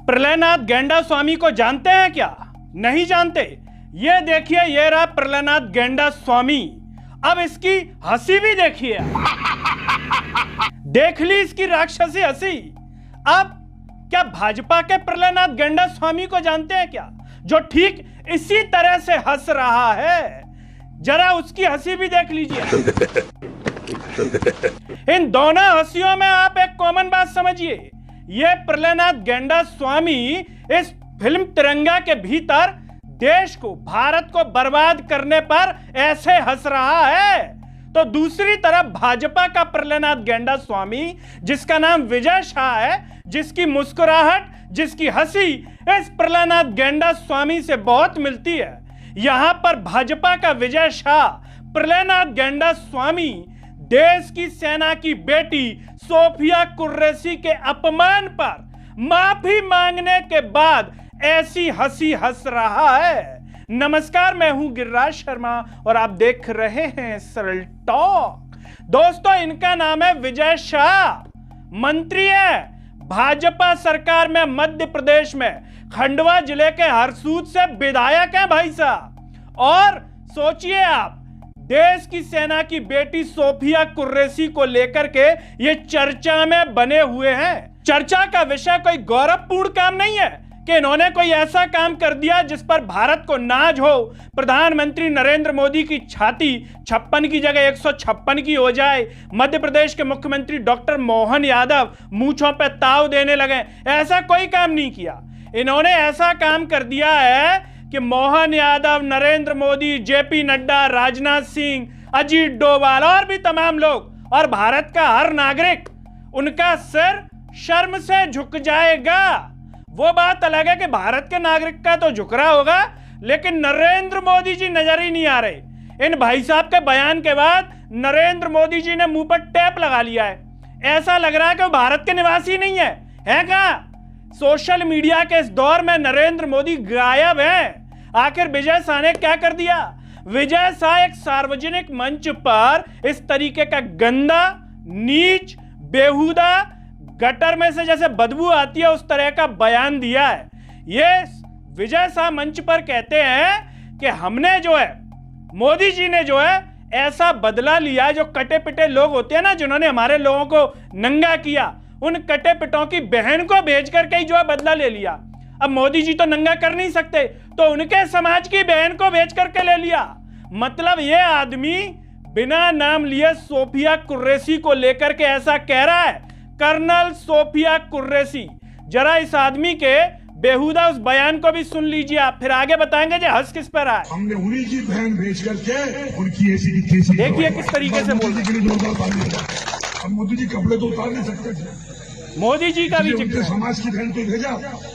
प्रलयनाथ गेंडा स्वामी को जानते हैं क्या? नहीं जानते? ये देखिए, ये रहा प्रलयनाथ गेंडा स्वामी। अब इसकी हंसी भी देखिए। देख ली इसकी राक्षसी हंसी। अब क्या भाजपा के प्रलयनाथ गेंडा स्वामी को जानते हैं क्या, जो ठीक इसी तरह से हंस रहा है? जरा उसकी हंसी भी देख लीजिए। इन दोनों हंसियों में आप एक कॉमन बात समझिए। ये प्रलयनाथ गेंडा स्वामी इस फिल्म तिरंगा के भीतर देश को, भारत को बर्बाद करने पर ऐसे हंस रहा है, तो दूसरी तरफ भाजपा का प्रलयनाथ गेंडा स्वामी, जिसका नाम विजय शाह है, जिसकी मुस्कुराहट, जिसकी हंसी इस प्रलयनाथ गेंडा स्वामी से बहुत मिलती है। यहां पर भाजपा का विजय शाह प्रलयनाथ गेंडा स्वामी देश की सेना की बेटी सोफिया कुरैशी के अपमान पर माफी मांगने के बाद ऐसी हंसी हंस रहा है। नमस्कार, मैं हूं गिरिराज शर्मा और आप देख रहे हैं सरल टॉक। दोस्तों, इनका नाम है विजय शाह, मंत्री है भाजपा सरकार में मध्य प्रदेश में, खंडवा जिले के हरसूद से विधायक है भाई साहब। और सोचिए आप, देश की सेना की बेटी सोफिया कुरैशी को लेकर के ये चर्चा में बने हुए हैं। चर्चा का विषय कोई गौरवपूर्ण काम नहीं है कि इन्होंने कोई ऐसा काम कर दिया जिस पर भारत को नाज हो, प्रधानमंत्री नरेंद्र मोदी की छाती 56 की जगह 156 की हो जाए, मध्य प्रदेश के मुख्यमंत्री डॉक्टर मोहन यादव मूंछों पे ताव देने लगे। ऐसा कोई काम नहीं किया। इन्होंने ऐसा काम कर दिया है कि मोहन यादव, नरेंद्र मोदी, जेपी नड्डा, राजनाथ सिंह, अजीत डोभाल और भी तमाम लोग और भारत का हर नागरिक, उनका सिर शर्म से झुक जाएगा। वो बात अलग है कि भारत के नागरिक का तो झुक रहा होगा, लेकिन नरेंद्र मोदी जी नजर ही नहीं आ रहे। इन भाई साहब के बयान के बाद नरेंद्र मोदी जी ने मुंह पर टैप लगा लिया है। ऐसा लग रहा है कि वो भारत के निवासी नहीं है क्या? सोशल मीडिया के इस दौर में नरेंद्र मोदी गायब हैं। आखिर विजय शाह ने क्या कर दिया? विजय शाह एक सार्वजनिक मंच पर इस तरीके का गंदा, नीच, बेहुदा, गटर में से जैसे बदबू आती है उस तरह का बयान दिया है। ये विजय शाह मंच पर कहते हैं कि हमने जो है, मोदी जी ने जो है ऐसा बदला लिया, जो कटे पिटे लोग होते हैं ना, जिन्होंने हमारे लोगों को नंगा किया, उन कटे पिटों की बहन को भेज करके ही जो है बदला ले लिया। अब मोदी जी तो नंगा कर नहीं सकते, तो उनके समाज की बहन को भेज करके ले लिया। मतलब ये आदमी बिना नाम लिए सोफिया कुरैशी को लेकर के ऐसा कह रहा है, कर्नल सोफिया कुरैशी। जरा इस आदमी के बेहुदा उस बयान को भी सुन लीजिए आप, फिर आगे बताएंगे जो हंस किस पर आए। हमने उन्हीं की बहन भेज करके उनकी ऐसी देखिए किस तरीके से बोल रहे। हम मोदी जी कपड़े तो उतार नहीं सकते थे। मोदी जी का भी उनके समाज की बहन को भेजा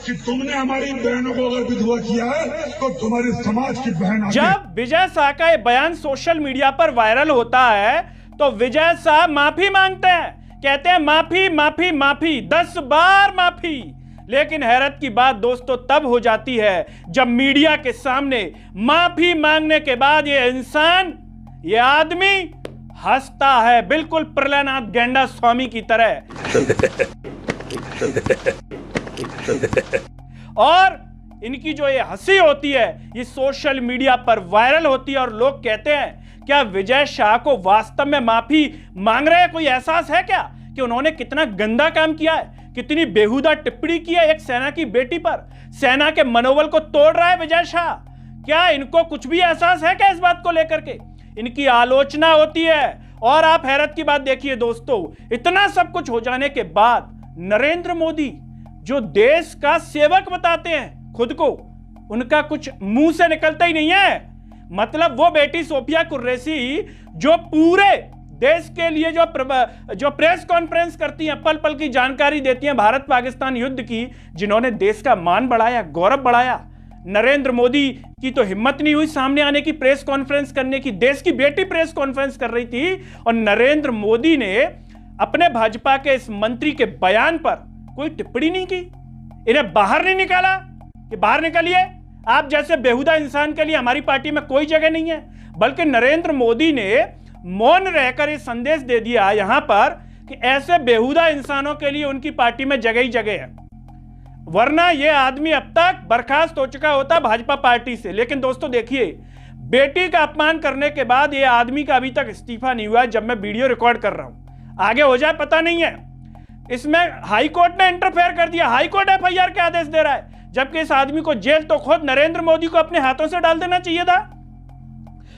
कि तुमने हमारी बहनों को अगर विधवा किया है तो तुम्हारे समाज की बहन। जब विजय शाह का ये बयान सोशल मीडिया पर वायरल होता है तो विजय शाह माफी मांगते हैं, कहते हैं माफी माफी माफी, 10 बार माफी। लेकिन हैरत की बात दोस्तों तब हो जाती है जब मीडिया के सामने माफी मांगने के बाद ये इंसान, ये आदमी हंसता है, बिल्कुल प्रलयनाथ गेंडा स्वामी की तरह। और इनकी जो ये हंसी होती है ये सोशल मीडिया पर वायरल होती है और लोग कहते हैं क्या विजय शाह को वास्तव में माफी मांग रहे हैं? कोई एहसास है क्या कि उन्होंने कितना गंदा काम किया है, कितनी बेहुदा टिप्पणी की है एक सेना की बेटी पर? सेना के मनोबल को तोड़ रहा है विजय शाह। क्या इनको कुछ भी एहसास है क्या इस बात को लेकर के? इनकी आलोचना होती है। और आप हैरत की बात देखिए दोस्तों, इतना सब कुछ हो जाने के बाद नरेंद्र मोदी, जो देश का सेवक बताते हैं खुद को, उनका कुछ मुंह से निकलता ही नहीं है। मतलब वो बेटी सोफिया कुरैशी जो पूरे देश के लिए जो प्रेस कॉन्फ्रेंस करती हैं, पल पल की जानकारी देती हैं भारत पाकिस्तान युद्ध की, जिन्होंने देश का मान बढ़ाया, गौरव बढ़ाया, नरेंद्र मोदी की तो हिम्मत नहीं हुई सामने आने की, प्रेस कॉन्फ्रेंस करने की। देश की बेटी प्रेस कॉन्फ्रेंस कर रही थी और नरेंद्र मोदी ने अपने भाजपा के इस मंत्री के बयान पर कोई टिप्पणी नहीं की, इन्हें बाहर नहीं निकाला कि बाहर निकलिए, आप जैसे बेहुदा इंसान के लिए हमारी पार्टी में कोई जगह नहीं है। बल्कि नरेंद्र मोदी ने मौन रहकर यह संदेश दे दिया यहां पर कि ऐसे बेहुदा इंसानों के लिए उनकी पार्टी में जगह ही जगह है। वरना यह आदमी अब तक बर्खास्त हो चुका होता भाजपा पार्टी से। लेकिन दोस्तों देखिए, बेटी का अपमान करने के बाद यह आदमी का अभी तक इस्तीफा नहीं हुआ है। जब मैं वीडियो रिकॉर्ड कर रहा हूं, आगे हो जाए पता नहीं है। इसमें हाईकोर्ट ने इंटरफेयर कर दिया, हाईकोर्ट एफआईआर के आदेश दे रहा है, जबकि इस आदमी को जेल तो खुद नरेंद्र मोदी को अपने हाथों से डाल देना चाहिए था,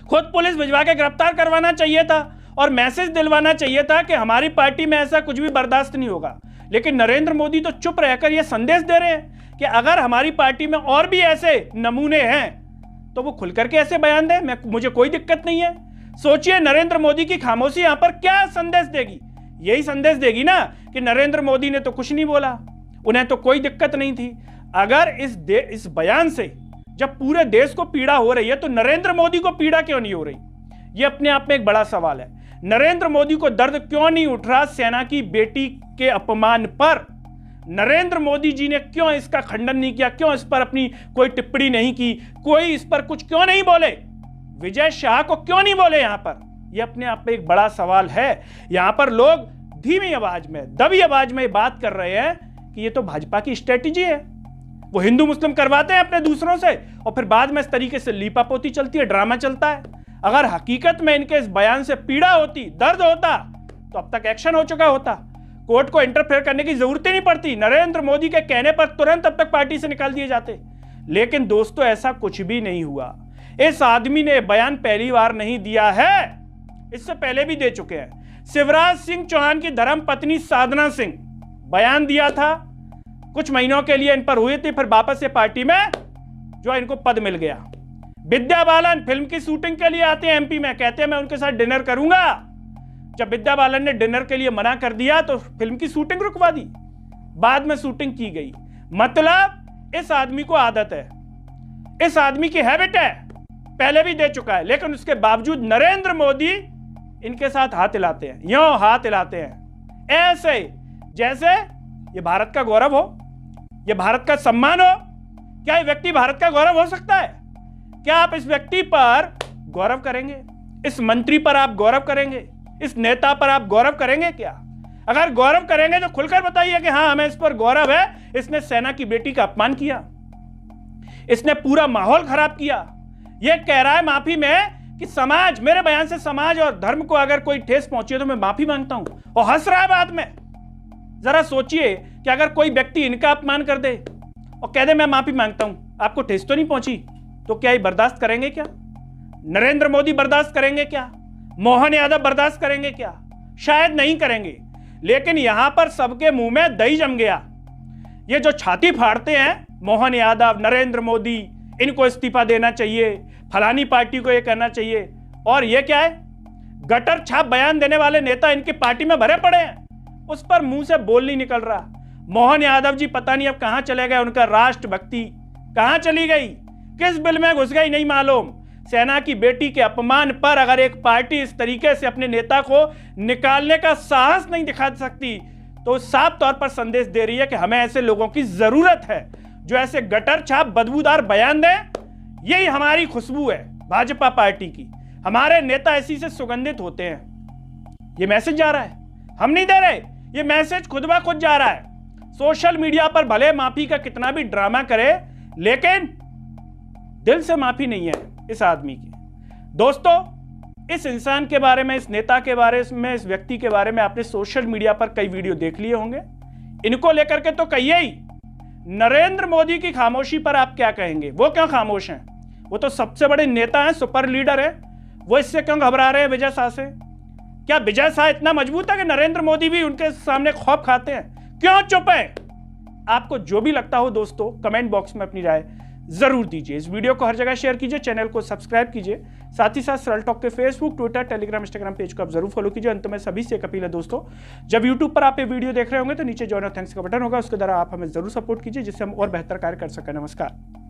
खुद पुलिस भिजवा के गिरफ्तार करवाना चाहिए था और मैसेज दिलवाना चाहिए था कि हमारी पार्टी में ऐसा कुछ भी बर्दाश्त नहीं होगा। लेकिन नरेंद्र मोदी तो चुप रहकर यह संदेश दे रहे हैं कि अगर हमारी पार्टी में और भी ऐसे नमूने हैं तो वो खुल करके ऐसे बयान दें, मुझे कोई दिक्कत नहीं है। सोचिए नरेंद्र मोदी की खामोशी यहां पर क्या संदेश देगी? यही संदेश देगी ना कि नरेंद्र मोदी ने तो कुछ नहीं बोला, उन्हें तो कोई दिक्कत नहीं थी। अगर इस बयान से जब पूरे देश को पीड़ा हो रही है तो नरेंद्र मोदी को पीड़ा क्यों नहीं हो रही? यह अपने आप में एक बड़ा सवाल है। नरेंद्र मोदी को दर्द क्यों नहीं उठ रहा सेना की बेटी के अपमान पर? नरेंद्र मोदी जी ने क्यों इसका खंडन नहीं किया? क्यों इस पर अपनी कोई टिप्पणी नहीं की? कोई इस पर कुछ क्यों नहीं बोले? विजय शाह को क्यों नहीं बोले? यहां पर यह अपने आप में एक बड़ा सवाल है। यहां पर लोग धीमी आवाज में, दबी आवाज में बात कर रहे हैं कि यह तो भाजपा की स्ट्रेटेजी है। वो हिंदू मुस्लिम करवाते हैं अपने दूसरों से और फिर बाद में इस तरीके से लीपापोती चलती है, ड्रामा चलता है। अगर हकीकत में इनके इस बयान से पीड़ा होती, दर्द होता, तो अब तक एक्शन हो चुका होता। कोर्ट को इंटरफेयर करने की जरूरत ही नहीं पड़ती। नरेंद्र मोदी के कहने पर तुरंत अब तक पार्टी से निकाल दिए जाते। लेकिन दोस्तों ऐसा कुछ भी नहीं हुआ। इस आदमी ने बयान पहली बार नहीं दिया है, इससे पहले भी दे चुके हैं। शिवराज सिंह चौहान की धर्मपत्नी साधना सिंह बयान दिया था, कुछ महीनों के लिए इन पर हुई थी, फिर वापस से पार्टी में जो इनको पद मिल गया। विद्या बालन फिल्म की शूटिंग के लिए आते हैं एमपी में, कहते हैं मैं उनके साथ डिनर करूंगा। जब विद्या बालन ने डिनर के लिए मना कर दिया तो फिल्म की शूटिंग रुकवा दी, बाद में शूटिंग की गई। मतलब इस आदमी को आदत है, इस आदमी की हैबिट है, पहले भी दे चुका है। लेकिन उसके बावजूद नरेंद्र मोदी इनके साथ हाथ हिलाते हैं, यूं हाथ हिलाते हैं ऐसे जैसे ये भारत का गौरव हो, ये भारत का सम्मान हो। क्या ये व्यक्ति भारत का गौरव हो सकता है? क्या आप इस व्यक्ति पर गौरव करेंगे? इस मंत्री पर आप गौरव करेंगे? इस नेता पर आप गौरव करेंगे क्या? अगर गौरव करेंगे तो खुलकर बताइए कि हां हमें इस पर गौरव है, इसने सेना की बेटी का अपमान किया, इसने पूरा माहौल खराब किया। यह कह रहा है माफी में कि समाज, मेरे बयान से समाज और धर्म को अगर कोई ठेस पहुंची है तो मैं माफी मांगता हूं, और हंस रहा है बाद में। जरा सोचिए कि अगर कोई व्यक्ति इनका अपमान कर दे और कह दे मैं माफी मांगता हूं, आपको ठेस तो नहीं पहुंची, तो क्या ये बर्दाश्त करेंगे क्या? नरेंद्र मोदी बर्दाश्त करेंगे क्या? मोहन यादव बर्दाश्त करेंगे क्या? शायद नहीं करेंगे। लेकिन यहां पर सबके मुंह में दही जम गया। ये जो छाती फाड़ते हैं, मोहन यादव, नरेंद्र मोदी, इनको इस्तीफा देना चाहिए, फलानी पार्टी को ये करना चाहिए, और ये क्या है, गटर छाप बयान देने वाले नेता इनकी पार्टी में भरे पड़े हैं, उस पर मुंह से बोल नहीं निकल रहा। मोहन यादव जी पता नहीं अब कहां चले गए, उनका राष्ट्रभक्ति कहां चली गई, किस बिल में घुस गई नहीं मालूम। सेना की बेटी के अपमान पर अगर एक पार्टी इस तरीके से अपने नेता को निकालने का साहस नहीं दिखा सकती तो साफ तौर पर संदेश दे रही है कि हमें ऐसे लोगों की जरूरत है जो ऐसे गटर छाप बदबूदार बयान दें। यही हमारी खुशबू है भाजपा पार्टी की, हमारे नेता ऐसी से सुगंधित होते हैं। ये मैसेज जा रहा है, हम नहीं दे रहे, ये मैसेज खुद ब खुद जा रहा है। सोशल मीडिया पर भले माफी का कितना भी ड्रामा करे, लेकिन दिल से माफी नहीं है इस आदमी की। दोस्तों, इस इंसान के बारे में, इस नेता के बारे में, इस व्यक्ति के बारे में आपने सोशल मीडिया पर कई वीडियो देख लिए होंगे। इनको लेकर के तो कहिए ही, नरेंद्र मोदी की खामोशी पर आप क्या कहेंगे? वो क्यों खामोश हैं? वो तो सबसे बड़े नेता हैं, सुपर लीडर हैं, वो इससे क्यों घबरा रहे हैं विजय शाह से? क्या विजय शाह इतना मजबूत है कि नरेंद्र मोदी भी उनके सामने खौफ खाते हैं? क्यों चुप है? आपको जो भी लगता हो दोस्तों, कमेंट बॉक्स में अपनी राय जरूर दीजिए। इस वीडियो को हर जगह शेयर कीजिए, चैनल को सब्सक्राइब कीजिए, साथ ही साथ सरल टॉक के Facebook, Twitter, Telegram, Instagram page को आप जरूर फॉलो कीजिए। अंत में सभी से एक अपील है दोस्तों, जब यूट्यूब पर आप ये वीडियो देख रहे होंगे तो नीचे जॉइन और थैंक्स का बटन होगा, उसके द्वारा आप हमें जरूर सपोर्ट कीजिए जिससे हम और बेहतर कार्य कर सकें। नमस्कार।